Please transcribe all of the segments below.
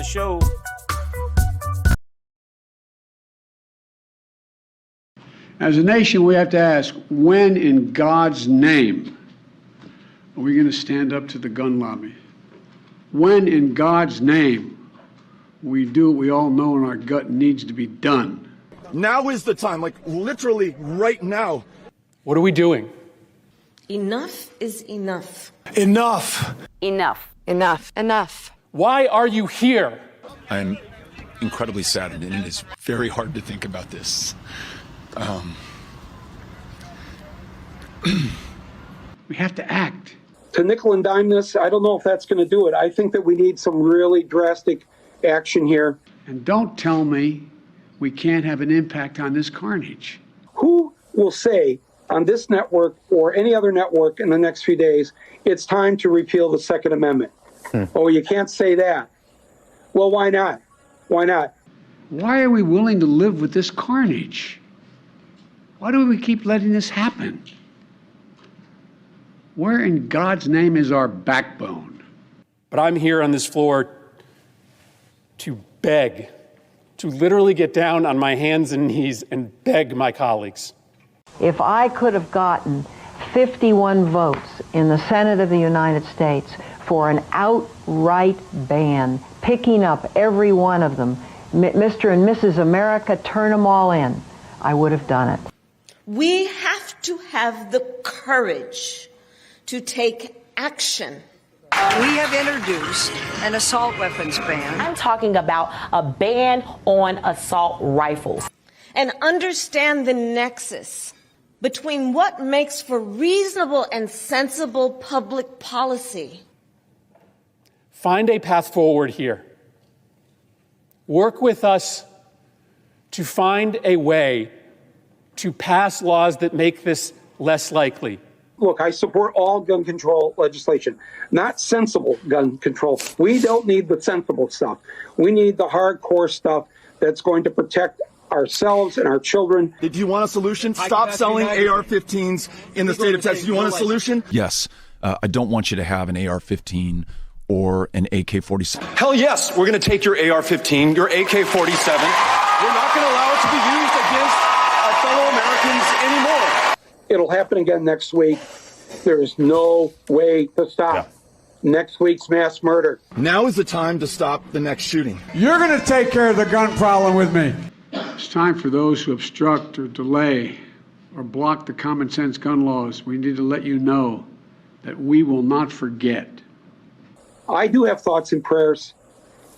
show. As a nation, we have to ask, when in God's name are we going to stand up to the gun lobby? When in God's name we do what we all know in our gut needs to be done? Now is the time, like literally right now. What are we doing? Enough is enough. Enough. Enough. Enough. Enough. Why are you here? I'm incredibly saddened, and it is very hard to think about this. We have to act. To nickel and dime this, I don't know if that's going to do it. I think that we need some really drastic action here. And don't tell me we can't have an impact on this carnage. Who will say on this network or any other network in the next few days, it's time to repeal the Second Amendment? Oh, you can't say that. Well, why not? Why not? Why are we willing to live with this carnage? Why do we keep letting this happen? Where in God's name is our backbone? But I'm here on this floor to beg, to literally get down on my hands and knees and beg my colleagues. If I could have gotten 51 votes in the Senate of the United States for an outright ban, picking up every one of them, Mr. and Mrs. America, turn them all in, I would have done it. We have to have the courage to take action. We have introduced an assault weapons ban. I'm talking about a ban on assault rifles. And understand the nexus between what makes for reasonable and sensible public policy. Find a path forward here. Work with us to find a way to pass laws that make this less likely. Look, I support all gun control legislation, not sensible gun control. We don't need the sensible stuff. We need the hardcore stuff that's going to protect ourselves and our children. Do you want a solution? Stop selling AR-15s in the state of Texas. Do you want a solution? Yes. I don't want you to have an AR-15 or an AK-47. Hell yes, we're going to take your AR-15, your AK-47. We're not going to allow it to be used against our fellow Americans anymore. It'll happen again next week. There is no way to stop next week's mass murder. Now is the time to stop the next shooting. You're going to take care of the gun problem with me. It's time for those who obstruct or delay or block the common sense gun laws. We need to let you know that we will not forget. I do have thoughts and prayers,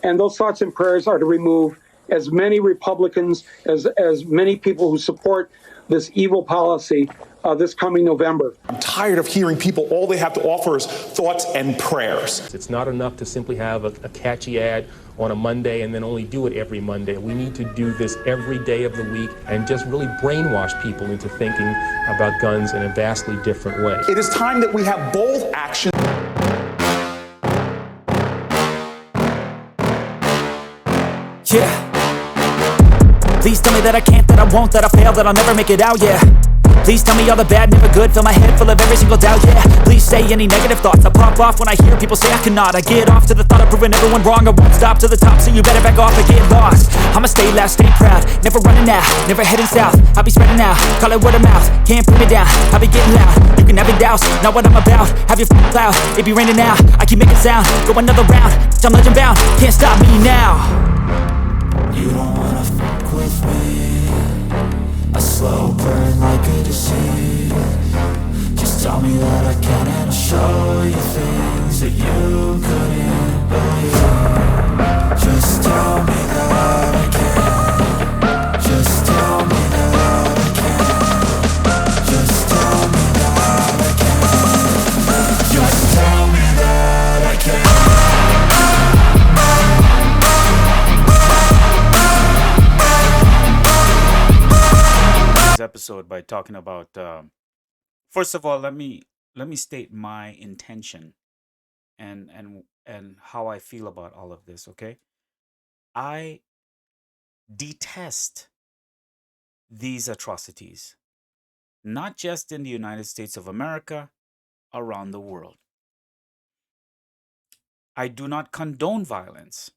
and those thoughts and prayers are to remove as many Republicans, as many people who support this evil policy this coming November. I'm tired of hearing people, all they have to offer is thoughts and prayers. It's not enough to simply have a catchy ad on a Monday and then only do it every Monday. We need to do this every day of the week and just really brainwash people into thinking about guns in a vastly different way. It is time that we have bold action. Yeah. Please tell me that I can't, that I won't, that I fail, that I'll never make it out, yeah. Please tell me all the bad, never good, fill my head full of every single doubt, yeah. Please say any negative thoughts, I pop off when I hear people say I cannot. I get off to the thought of proving everyone wrong, I won't stop to the top, so you better back off and get lost. I'ma stay loud, stay proud, never running out, never heading south. I'll be spreading out, call it word of mouth, can't put me down, I'll be getting loud. You can have it douse, not what I'm about, have your cloud, it be raining now, I keep making sound, go another round, I'm legend bound, can't stop me now. You don't wanna fuck with me, a slow burn like a disease. Just tell me that I can and I'll show you things that you couldn't believe. Just tell me that I can. Just tell me that I can. Just tell me that I can. Just tell me that I can. Episode by talking about first of all, let me state my intention and how I feel about all of this. Okay, I detest these atrocities, not just in the United States of America, around the world. I do not condone violence.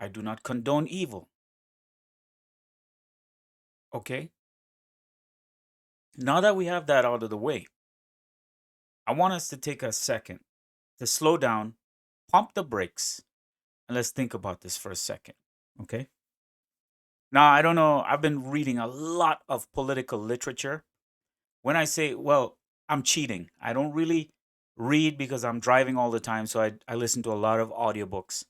I do not condone evil. Okay? Now that we have that out of the way, I want us to take a second to slow down, pump the brakes, and let's think about this for a second. Okay? Now, I don't know, I've been reading a lot of political literature. When I say, well, I'm cheating, I don't really read because I'm driving all the time, so I listen to a lot of audiobooks.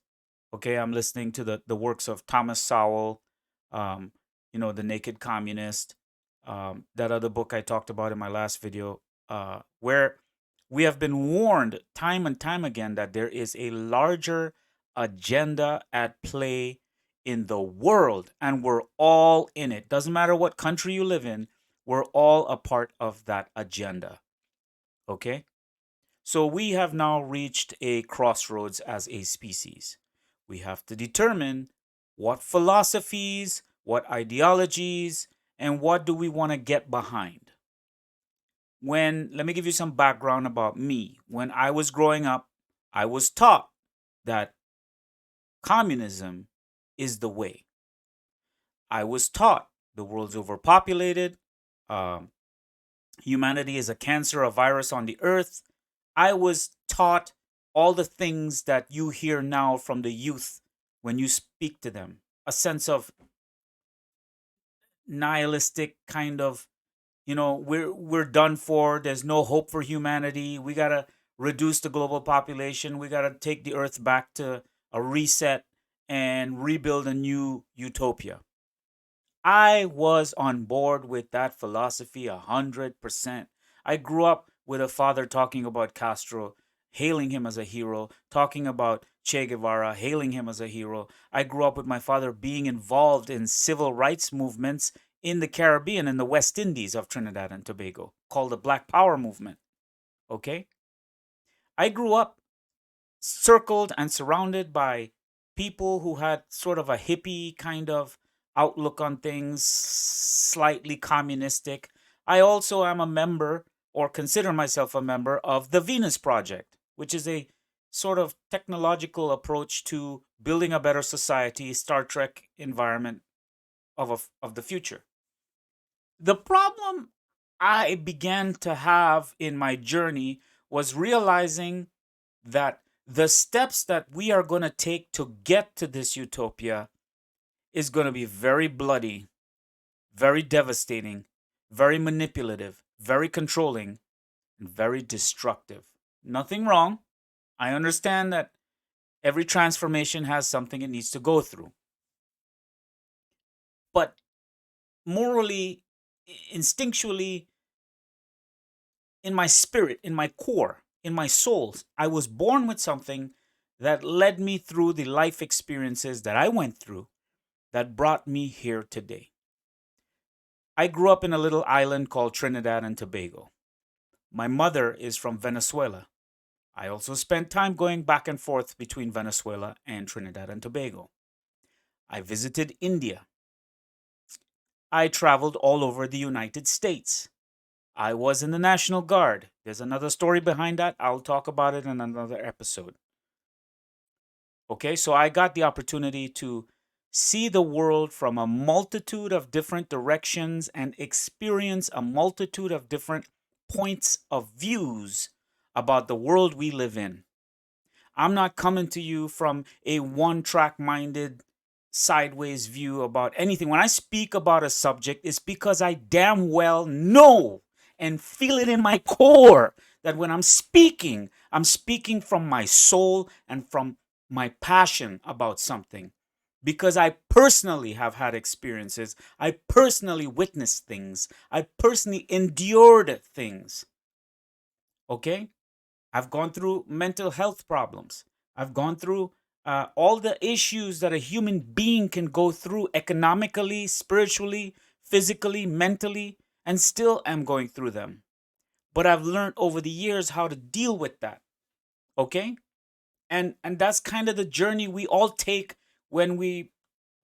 Okay, I'm listening to the works of Thomas Sowell, The Naked Communist, that other book I talked about in my last video, where we have been warned time and time again that there is a larger agenda at play in the world, and we're all in it. Doesn't matter what country you live in, we're all a part of that agenda. Okay? So we have now reached a crossroads as a species. We have to determine what philosophies, what ideologies, and what do we want to get behind. Let me give you some background about me. When I was growing up, I was taught that communism is the way. I was taught the world's overpopulated, humanity is a cancer, a virus on the earth. I was taught all the things that you hear now from the youth when you speak to them. A sense of nihilistic kind of, we're done for. There's no hope for humanity. We got to reduce the global population. We got to take the earth back to a reset and rebuild a new utopia. I was on board with that philosophy 100%. I grew up with a father talking about Castro, hailing him as a hero, talking about Che Guevara, hailing him as a hero. I grew up with my father being involved in civil rights movements in the Caribbean and the West Indies of Trinidad and Tobago, called the Black Power movement. Okay? I grew up circled and surrounded by people who had sort of a hippie kind of outlook on things, slightly communistic. I also am a member, or consider myself a member, of the Venus Project, which is a sort of technological approach to building a better society, Star Trek environment of the future. The problem I began to have in my journey was realizing that the steps that we are going to take to get to this utopia is going to be very bloody, very devastating, very manipulative, very controlling, and very destructive. Nothing wrong. I understand that every transformation has something it needs to go through. But morally, instinctually, in my spirit, in my core, in my soul, I was born with something that led me through the life experiences that I went through that brought me here today. I grew up in a little island called Trinidad and Tobago. My mother is from Venezuela. I also spent time going back and forth between Venezuela and Trinidad and Tobago. I visited India. I traveled all over the United States. I was in the National Guard. There's another story behind that. I'll talk about it in another episode. Okay, so I got the opportunity to see the world from a multitude of different directions and experience a multitude of different points of views about the world we live in. I'm not coming to you from a one-track minded sideways view about anything. When I speak about a subject, it's because I damn well know and feel it in my core that when I'm speaking from my soul and from my passion about something. Because I personally have had experiences. I personally witnessed things. I personally endured things. Okay? I've gone through mental health problems. I've gone through all the issues that a human being can go through economically, spiritually, physically, mentally, and still am going through them. But I've learned over the years how to deal with that. Okay? And that's kind of the journey we all take when we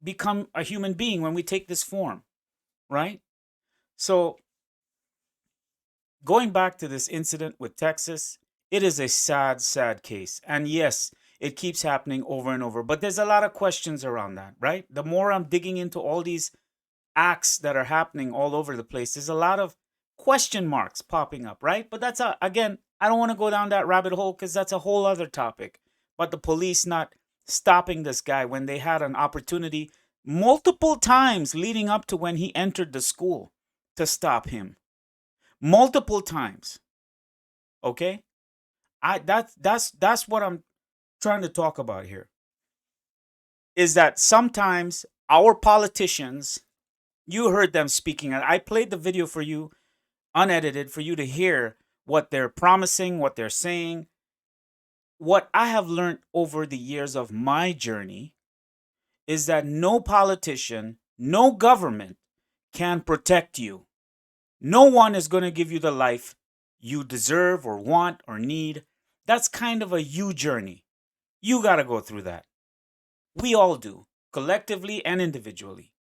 become a human being, when we take this form, right? So going back to this incident with Texas, it is a sad, sad case. And yes, it keeps happening over and over. But there's a lot of questions around that, right? The more I'm digging into all these acts that are happening all over the place, there's a lot of question marks popping up, right? But that's again, I don't want to go down that rabbit hole because that's a whole other topic. But the police not stopping this guy when they had an opportunity multiple times leading up to when he entered the school to stop him. Multiple times. Okay? That's what I'm trying to talk about here. Is that sometimes our politicians, you heard them speaking, and I played the video for you unedited for you to hear what they're promising, what they're saying. What I have learned over the years of my journey is that no politician, no government can protect you. No one is going to give you the life you deserve or want or need. That's kind of a you journey. You got to go through that. We all do, collectively and individually.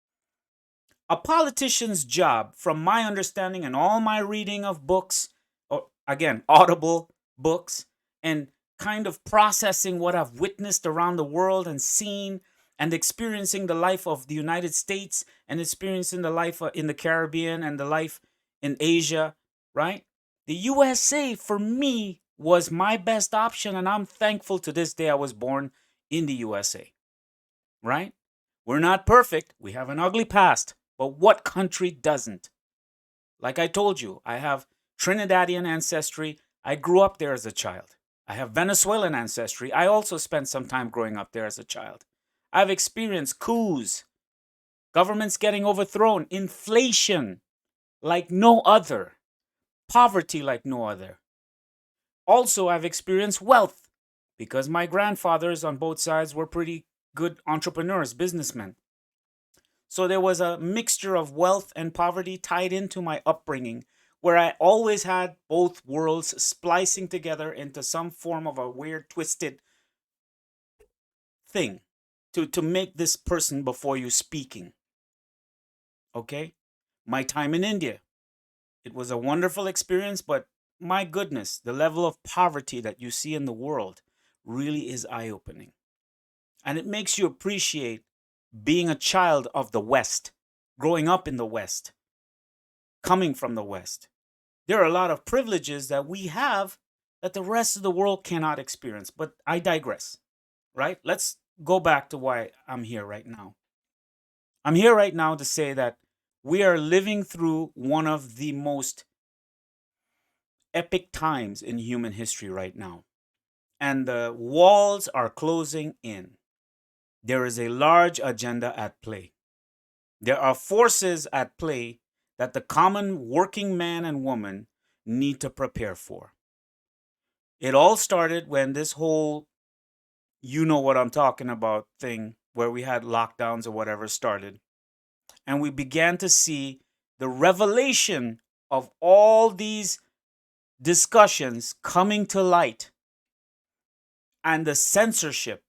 A politician's job, from my understanding and all my reading of books, or again, audible books, and kind of processing what I've witnessed around the world and seen and experiencing the life of the United States and experiencing the life in the Caribbean and the life in Asia, right? The USA, for me, was my best option, and I'm thankful to this day I was born in the USA, right? We're not perfect. We have an ugly past, but what country doesn't? Like I told you, I have Trinidadian ancestry. I grew up there as a child. I have Venezuelan ancestry. I also spent some time growing up there as a child. I've experienced coups, governments getting overthrown, inflation like no other, poverty like no other. Also, I've experienced wealth because my grandfathers on both sides were pretty good entrepreneurs, businessmen. So there was a mixture of wealth and poverty tied into my upbringing, where I always had both worlds splicing together into some form of a weird, twisted thing to make this person before you speaking. Okay? My time in India. It was a wonderful experience, but my goodness, the level of poverty that you see in the world really is eye-opening. And it makes you appreciate being a child of the West, growing up in the West, coming from the West. There are a lot of privileges that we have that the rest of the world cannot experience. But I digress, right? Let's go back to why I'm here right now. I'm here right now to say that we are living through one of the most epic times in human history right now. And the walls are closing in. There is a large agenda at play. There are forces at play that the common working man and woman need to prepare for. It all started when this whole, you know what I'm talking about thing, where we had lockdowns or whatever started. And we began to see the revelation of all these discussions coming to light and the censorship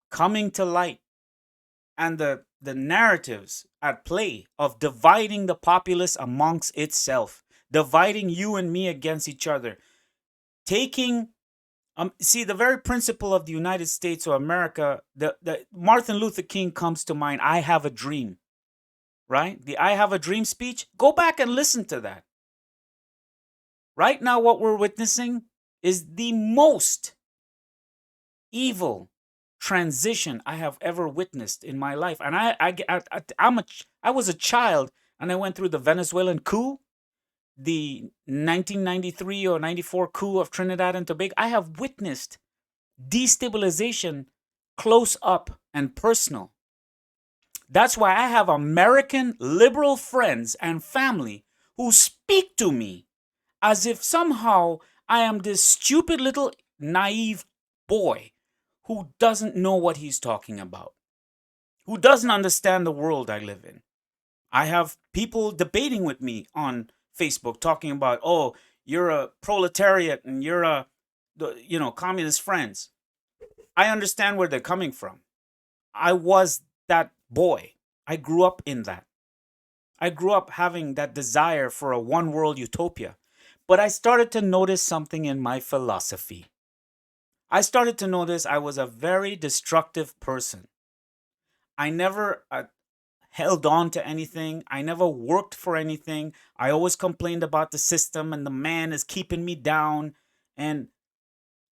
coming to light and the narratives at play of dividing the populace amongst itself, dividing you and me against each other, taking see, the very principle of the United States of America, the Martin Luther King comes to mind. I have a dream, right? The I have a dream speech. Go back and listen to that. Right now, what we're witnessing is the most evil transition I have ever witnessed in my life. And I was a child, and I went through the Venezuelan coup, the 1993 or 94 coup of Trinidad and Tobago. I have witnessed destabilization close up and personal. That's why I have American liberal friends and family who speak to me as if somehow I am this stupid little naive boy who doesn't know what he's talking about, who doesn't understand the world I live in. I have people debating with me on Facebook talking about, oh, you're a proletariat and you're a, communist friends. I understand where they're coming from. I was that boy. I grew up in that. I grew up having that desire for a one world utopia. But I started to notice something in my philosophy. I started to notice I was a very destructive person. I never held on to anything. I never worked for anything. I always complained about the system and the man is keeping me down. And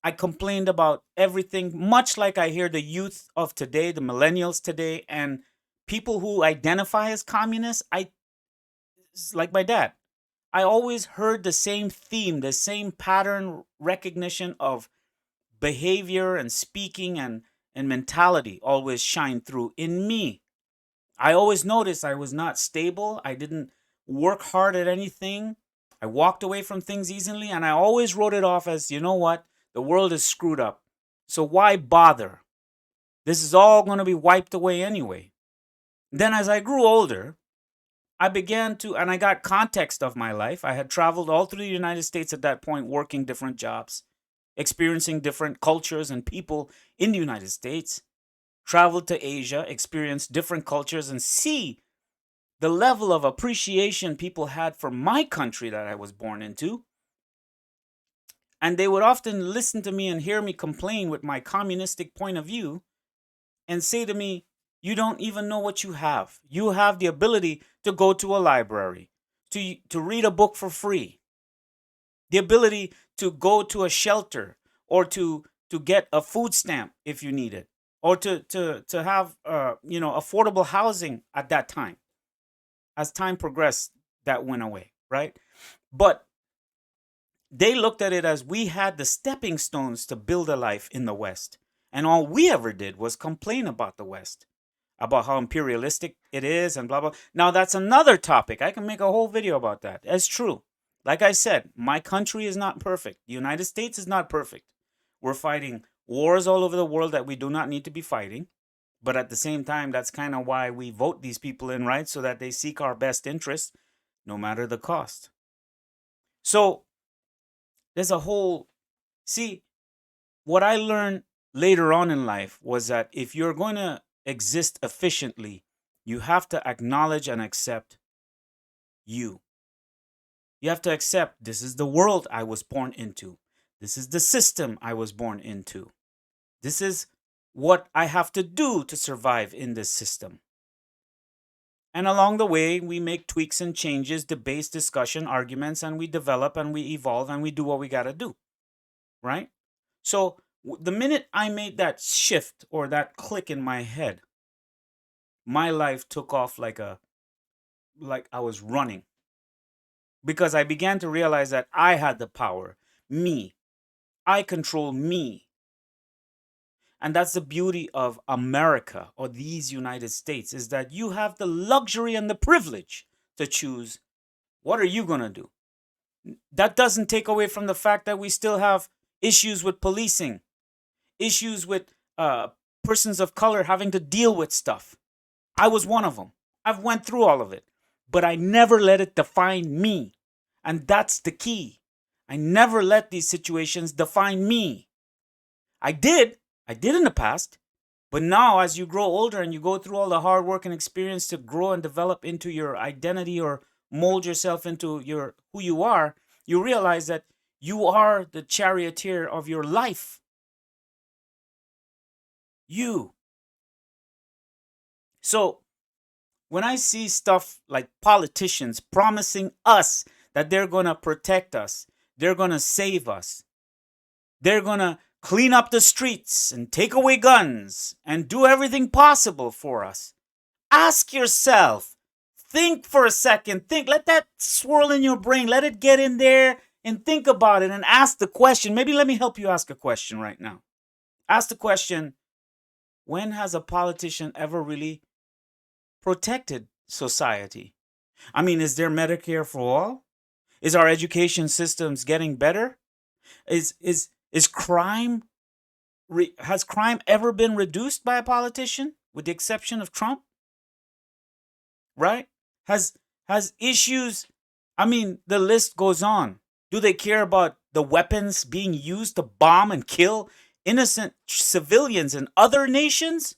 I complained about everything, much like I hear the youth of today, the millennials today, and people who identify as communists. Like my dad, I always heard the same theme, the same pattern recognition of behavior and speaking and mentality always shine through in me. I always noticed I was not stable. I didn't work hard at anything. I walked away from things easily, and I always wrote it off as, you know what? The world is screwed up. So why bother? This is all going to be wiped away anyway. Then as I grew older, I began to, and I got context of my life. I had traveled all through the United States at that point, working different jobs, experiencing different cultures and people in the United States, traveled to Asia, experienced different cultures, and see the level of appreciation people had for my country that I was born into. And they would often listen to me and hear me complain with my communistic point of view and say to me, you don't even know what you have. You have the ability to go to a library, to read a book for free, the ability to go to a shelter or to get a food stamp if you need it, or to have affordable housing at that time. As time progressed, that went away, right? But they looked at it as we had the stepping stones to build a life in the West. And all we ever did was complain about the West, about how imperialistic it is and blah, blah. Now, that's another topic. I can make a whole video about that. It's true. Like I said, my country is not perfect. The United States is not perfect. We're fighting wars all over the world that we do not need to be fighting. But at the same time, that's kind of why we vote these people in, right? So that they seek our best interest, no matter the cost. So there's a whole... See, what I learned later on in life was that if you're going to exist efficiently, you have to acknowledge and accept you. You have to accept this is the world I was born into. This is the system I was born into. This is what I have to do to survive in this system. And along the way, we make tweaks and changes, debates, discussion, arguments, and we develop and we evolve and we do what we got to do. Right? So the minute I made that shift or that click in my head, my life took off like I was running. Because I began to realize that I had the power. Me. I control me. And that's the beauty of America or these United States, is that you have the luxury and the privilege to choose what are you going to do. That doesn't take away from the fact that we still have issues with policing, issues with persons of color having to deal with stuff. I was one of them. I've went through all of it, but I never let it define me. And that's the key. I never let these situations define me. I did in the past, but now as you grow older and you go through all the hard work and experience to grow and develop into your identity or mold yourself into who you are, you realize that you are the charioteer of your life. You. So when I see stuff like politicians promising us that they're going to protect us, they're going to save us, they're going to clean up the streets and take away guns and do everything possible for us. Ask yourself, think for a second, let that swirl in your brain, let it get in there and think about it and ask the question. Maybe let me help you ask a question right now. Ask the question, when has a politician ever really protected society? I mean, is there Medicare for all? Is our education systems getting better? Is crime, has crime ever been reduced by a politician, with the exception of Trump? Right? Has issues, I mean, the list goes on. Do they care about the weapons being used to bomb and kill innocent civilians in other nations?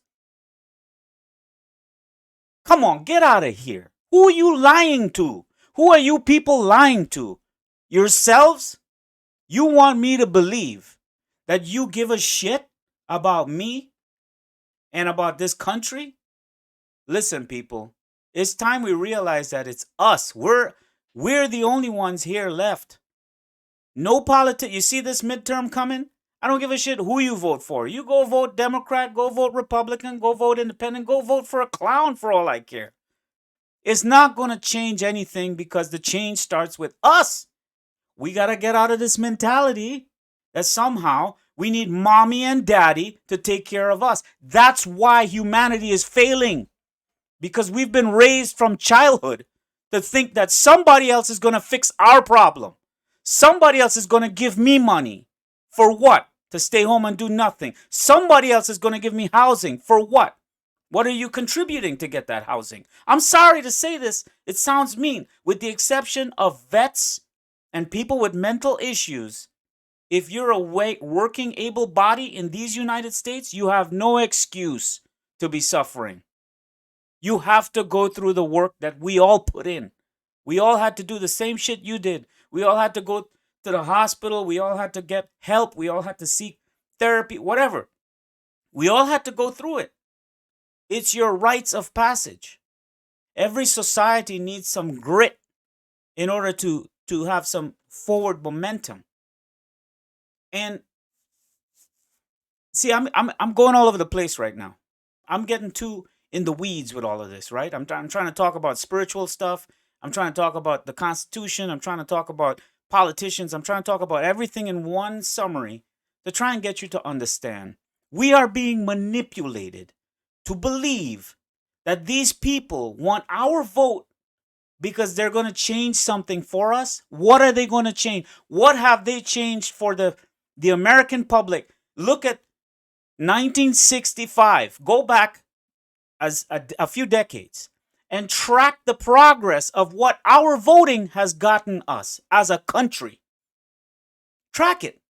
Come on, get out of here. Who are you lying to? Who are you people lying to? Yourselves? You want me to believe that you give a shit about me and about this country? Listen, people, it's time we realize that it's us. We're the only ones here left. No politics. You see this midterm coming? I don't give a shit who you vote for. You go vote Democrat, go vote Republican, go vote Independent, go vote for a clown for all I care. It's not going to change anything because the change starts with us. We got to get out of this mentality that somehow we need mommy and daddy to take care of us. That's why humanity is failing. Because we've been raised from childhood to think that somebody else is going to fix our problem. Somebody else is going to give me money. For what? To stay home and do nothing. Somebody else is going to give me housing. For what? What are you contributing to get that housing? I'm sorry to say this. It sounds mean. With the exception of vets and people with mental issues, if you're a working able body in these United States, you have no excuse to be suffering. You have to go through the work that we all put in. We all had to do the same shit you did. We all had to go to the hospital. We all had to get help. We all had to seek therapy, whatever. We all had to go through it. It's your rites of passage. Every society needs some grit in order to have some forward momentum. And see, I'm going all over the place right now. I'm getting too in the weeds with all of this, right? I'm trying to talk about spiritual stuff. I'm trying to talk about the Constitution. I'm trying to talk about politicians. I'm trying to talk about everything in one summary to try and get you to understand. We are being manipulated to believe that these people want our vote because they're going to change something for us. What are they going to change? What have they changed for the American public? Look at 1965. Go back as a few decades and track the progress of what our voting has gotten us as a country. Track it.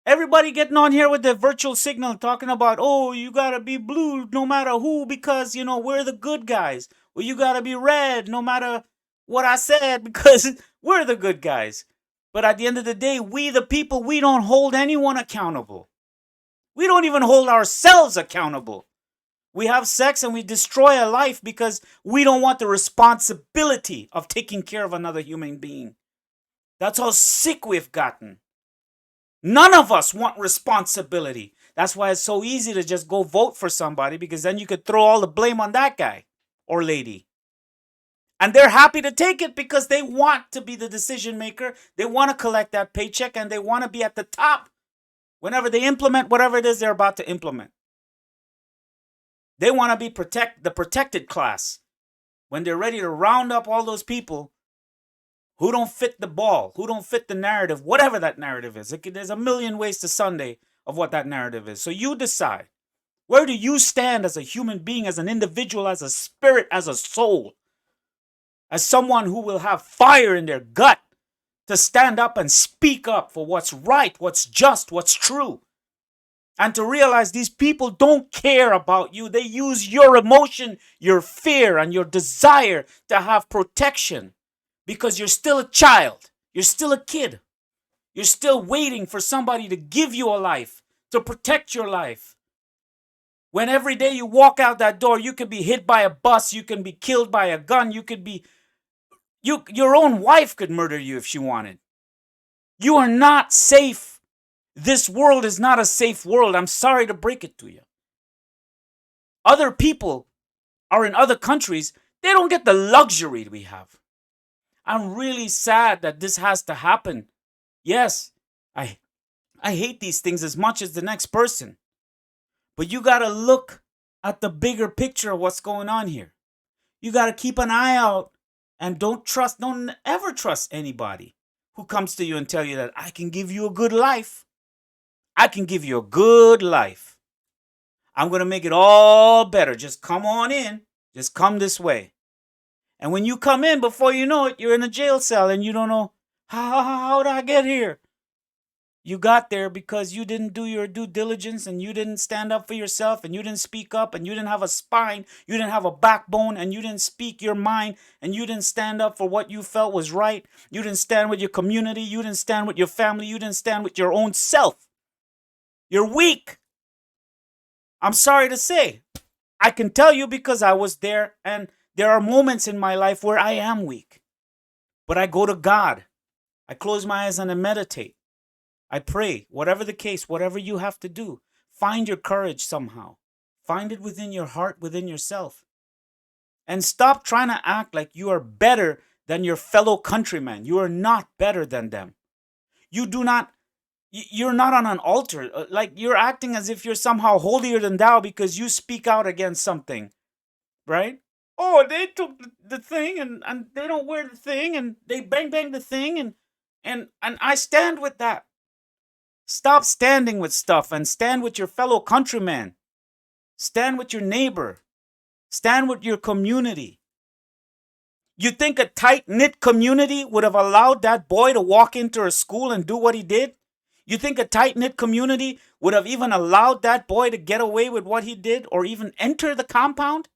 Everybody getting on here with the virtual signal talking about, oh, you got to be blue no matter who because, you know, we're the good guys. Well, you got to be red no matter what I said because we're the good guys. But at the end of the day, we the people, we don't hold anyone accountable. We don't even hold ourselves accountable. We have sex and we destroy a life because we don't want the responsibility of taking care of another human being. That's how sick we've gotten. None of us want responsibility. That's why it's so easy to just go vote for somebody because then you could throw all the blame on that guy or lady. And they're happy to take it because they want to be the decision maker. They want to collect that paycheck and they want to be at the top whenever they implement whatever it is they're about to implement. They want to be the protected class when they're ready to round up all those people who don't fit the ball, who don't fit the narrative, whatever that narrative is. There's a million ways to Sunday of what that narrative is. So you decide. Where do you stand as a human being, as an individual, as a spirit, as a soul? As someone who will have fire in their gut to stand up and speak up for what's right, what's just, what's true. And to realize these people don't care about you. They use your emotion, your fear, and your desire to have protection because you're still a child. You're still a kid. You're still waiting for somebody to give you a life, to protect your life. When every day you walk out that door, you could be hit by a bus, you can be killed by a gun, your own wife could murder you if she wanted. You are not safe. This world is not a safe world. I'm sorry to break it to you. Other people are in other countries. They don't get the luxury we have. I'm really sad that this has to happen. Yes, I hate these things as much as the next person. But you got to look at the bigger picture of what's going on here. You got to keep an eye out and don't ever trust anybody who comes to you and tell you that I can give you a good life. I can give you a good life. I'm going to make it all better. Just come on in. Just come this way. And when you come in, before you know it, you're in a jail cell and you don't know, how did I get here? You got there because you didn't do your due diligence and you didn't stand up for yourself and you didn't speak up and you didn't have a spine, you didn't have a backbone and you didn't speak your mind and you didn't stand up for what you felt was right. You didn't stand with your community. You didn't stand with your family. You didn't stand with your own self. You're weak. I'm sorry to say. I can tell you because I was there, and there are moments in my life where I am weak. But I go to God. I close my eyes and I meditate. I pray. Whatever the case, whatever you have to do, find your courage somehow. Find it within your heart, within yourself. And stop trying to act like you are better than your fellow countrymen. You are not better than them. You're not on an altar. Like you're acting as if you're somehow holier than thou because you speak out against something, right? Oh, they took the thing and they don't wear the thing and they bang the thing and I stand with that. Stop standing with stuff and stand with your fellow countrymen. Stand with your neighbor. Stand with your community. You think a tight-knit community would have allowed that boy to walk into a school and do what he did? You think a tight-knit community would have even allowed that boy to get away with what he did or even enter the compound?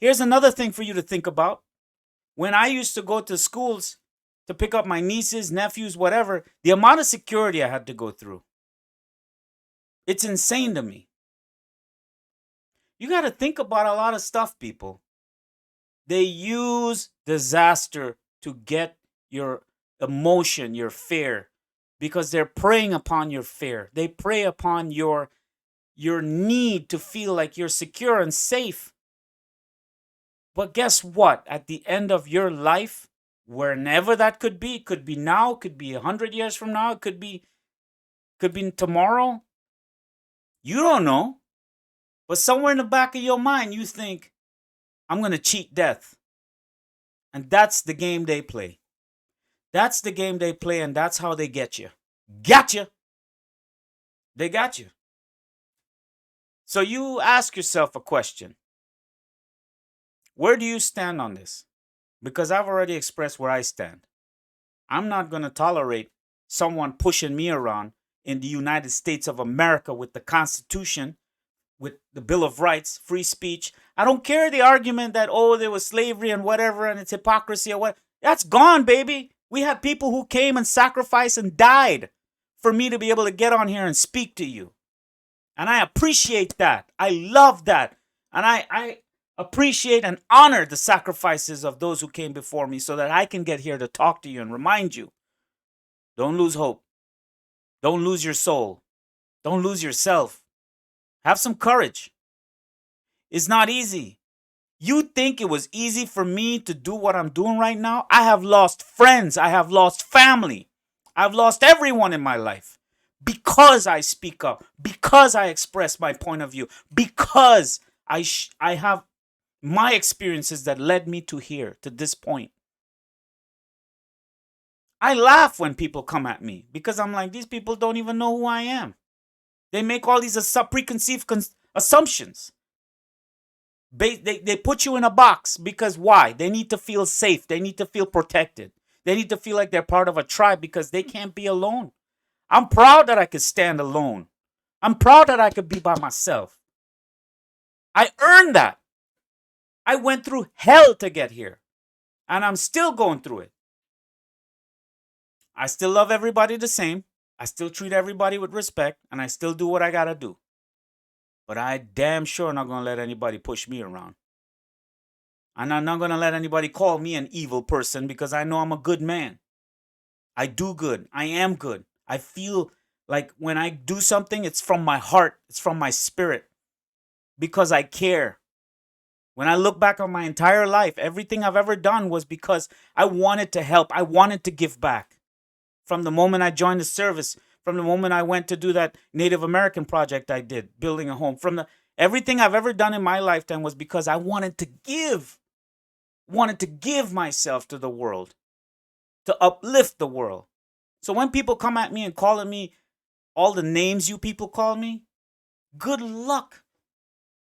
Here's another thing for you to think about. When I used to go to schools to pick up my nieces, nephews, whatever, the amount of security I had to go through. It's insane to me. You got to think about a lot of stuff, people. They use disaster to get your emotion, your fear, because they're preying upon your fear. They prey upon your need to feel like you're secure and safe. But guess what? At the end of your life, whenever that could be now, could be 100 years from now, it could be tomorrow. You don't know. But somewhere in the back of your mind, you think, I'm going to cheat death. And that's the game they play. That's the game they play, and that's how they get you. Gotcha. They got you. So you ask yourself a question. Where do you stand on this? Because I've already expressed where I stand. I'm not going to tolerate someone pushing me around in the United States of America with the Constitution, with the Bill of Rights, free speech. I don't care the argument that, oh, there was slavery and whatever, and it's hypocrisy or what. That's gone, baby. We had people who came and sacrificed and died for me to be able to get on here and speak to you. And I appreciate that. I love that. And I appreciate and honor the sacrifices of those who came before me so that I can get here to talk to you and remind you. Don't lose hope. Don't lose your soul. Don't lose yourself. Have some courage. It's not easy. You think it was easy for me to do what I'm doing right now? I have lost friends. I have lost family. I've lost everyone in my life because I speak up, because I express my point of view, because I have my experiences that led me to here, to this point. I laugh when people come at me because I'm like, these people don't even know who I am. They make all these preconceived assumptions. They put you in a box because why? They need to feel safe. They need to feel protected. They need to feel like they're part of a tribe because they can't be alone. I'm proud that I could stand alone. I'm proud that I could be by myself. I earned that. I went through hell to get here. And I'm still going through it. I still love everybody the same. I still treat everybody with respect. And I still do what I gotta do. But I damn sure not gonna let anybody push me around. And I'm not gonna let anybody call me an evil person because I know I'm a good man. I do good. I am good. I feel like when I do something, it's from my heart. It's from my spirit. Because I care. When I look back on my entire life, everything I've ever done was because I wanted to help. I wanted to give back. From the moment I joined the service, from the moment I went to do that Native American project I did, building a home, everything I've ever done in my lifetime was because I wanted to give myself to the world, to uplift the world. So when people come at me and calling me all the names you people call me, good luck.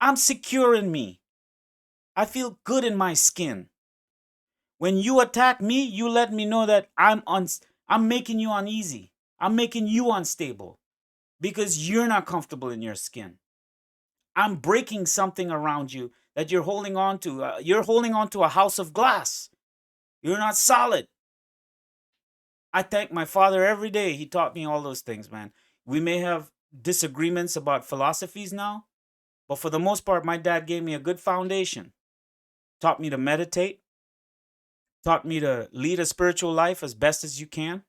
I'm secure in me. I feel good in my skin. When you attack me, you let me know that I'm making you uneasy. I'm making you unstable because you're not comfortable in your skin. I'm breaking something around you that you're holding on to. You're holding on to a house of glass. You're not solid. I thank my father every day. He taught me all those things, man. We may have disagreements about philosophies now, but for the most part, my dad gave me a good foundation. Taught me to meditate, taught me to lead a spiritual life as best as you can.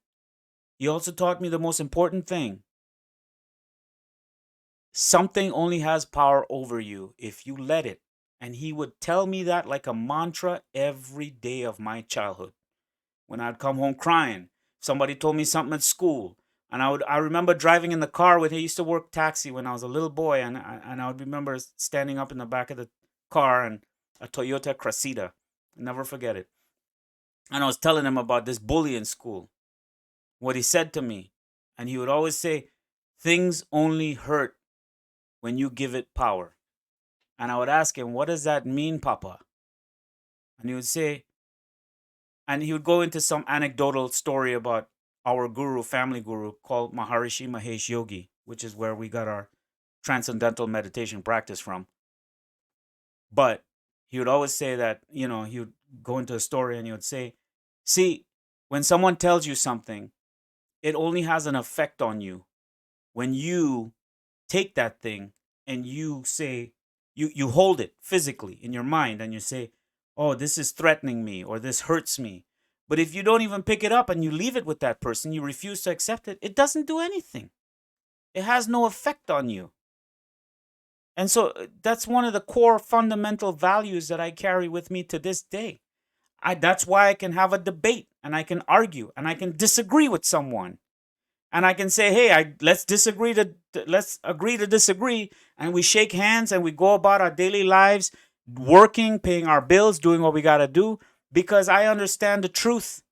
He also taught me the most important thing. Something only has power over you if you let it. And he would tell me that like a mantra every day of my childhood. When I'd come home crying, somebody told me something at school. And I remember driving in the car with, he used to work taxi when I was a little boy. And I would remember standing up in the back of the car and a Toyota Cressida. I'll never forget it. And I was telling him about this bully in school. What he said to me. And he would always say, things only hurt when you give it power. And I would ask him, what does that mean, Papa? And he would say, and he would go into some anecdotal story about our guru, family guru, called Maharishi Mahesh Yogi, which is where we got our transcendental meditation practice from. But he would always say that, he would go into a story and he would say, see, when someone tells you something, it only has an effect on you when you take that thing and you say, you hold it physically in your mind and you say, oh, this is threatening me or this hurts me. But if you don't even pick it up and you leave it with that person, you refuse to accept it, it doesn't do anything. It has no effect on you. And so that's one of the core fundamental values that I carry with me to this day. That's why I can have a debate and I can argue and I can disagree with someone. And I can say, hey, let's agree to disagree. And we shake hands and we go about our daily lives, working, paying our bills, doing what we got to do, because I understand the truth.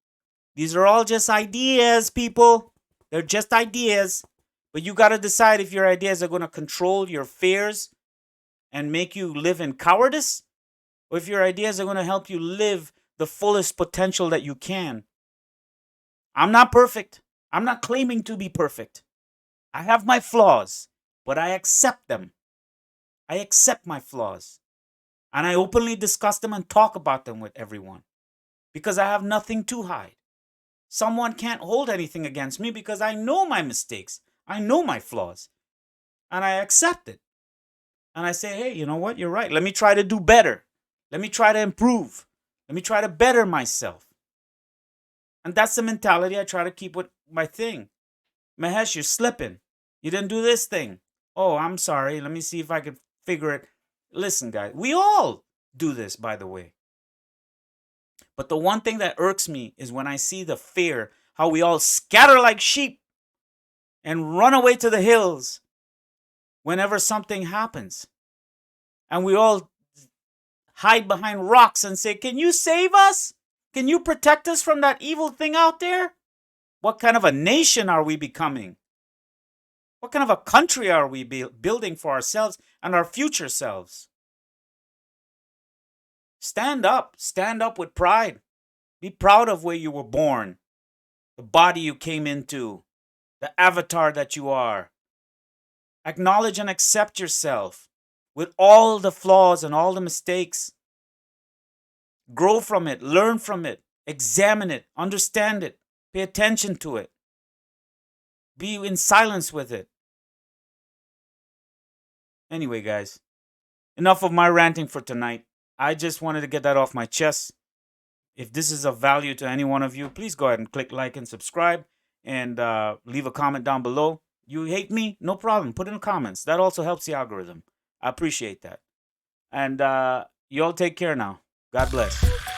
These are all just ideas, people. They're just ideas. But you got to decide if your ideas are going to control your fears and make you live in cowardice, or if your ideas are going to help you live the fullest potential that you can. I'm not perfect. I'm not claiming to be perfect. I have my flaws, but I accept them. I accept my flaws. And I openly discuss them and talk about them with everyone because I have nothing to hide. Someone can't hold anything against me because I know my mistakes. I know my flaws. And I accept it. And I say, hey, you know what? You're right. Let me try to do better. Let me try to improve. Let me try to better myself. And that's the mentality I try to keep with my thing. Mahesh, you're slipping. You didn't do this thing. Oh, I'm sorry. Let me see if I can figure it. Listen, guys, we all do this, by the way. But the one thing that irks me is when I see the fear, how we all scatter like sheep and run away to the hills whenever something happens. And we all hide behind rocks and say, can you save us? Can you protect us from that evil thing out there? What kind of a nation are we becoming? What kind of a country are we building for ourselves and our future selves? Stand up with pride. Be proud of where you were born, the body you came into, the avatar that you are. Acknowledge and accept yourself with all the flaws and all the mistakes. Grow from it, learn from it, examine it, understand it, pay attention to it. Be in silence with it. Anyway, guys, enough of my ranting for tonight. I just wanted to get that off my chest. If this is of value to any one of you, please go ahead and click like and subscribe and leave a comment down below. You hate me? No problem. Put in the comments. That also helps the algorithm. I appreciate that. And you all take care now. God bless.